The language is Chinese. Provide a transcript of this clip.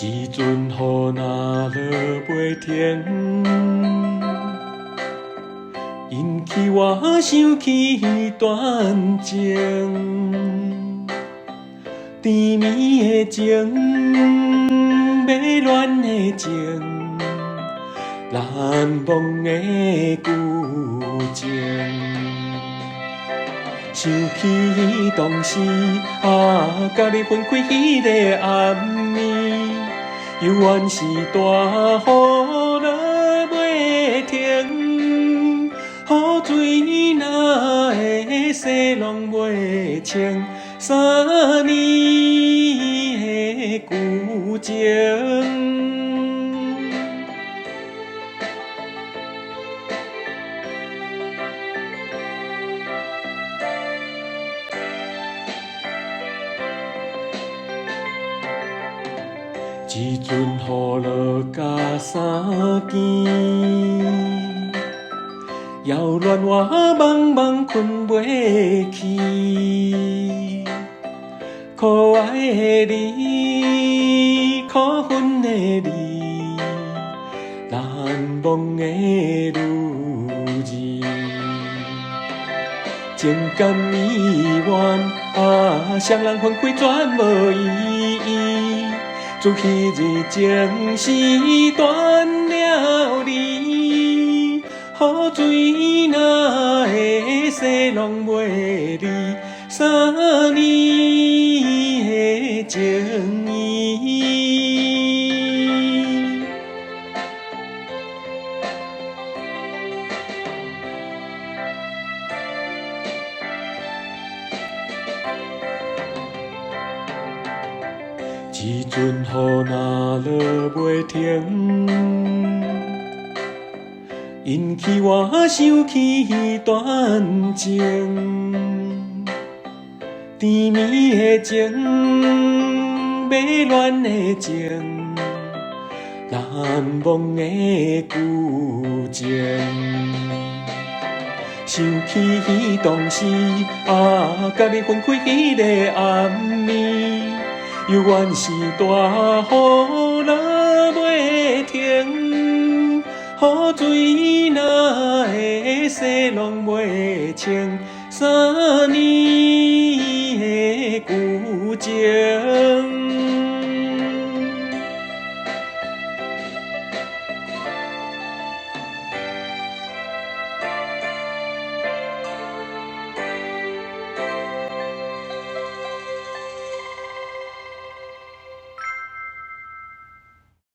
一阵雨若落袂停，引起我想起段情。甜蜜的情，迷恋的情，难忘的旧情。想起当时甲你分开迄个暗暝，犹原是大雨落袂停，雨水若会洗拢袂清3年的旧情。一阵雨落甲衫件，扰乱我茫茫困袂去。可爱的你，可恨的你，难忘的女儿。情感意愿，双人分开全无意义。自迄日情丝断了离，雨水若会洗拢袂离3年的情谊。一阵雨若落袂停，引起我想起段情。甜蜜的情，迷恋的情，难忘的旧情。想起当时甲你分开迄个暗暝，犹原是大雨落袂停，雨水若会洗拢袂清3年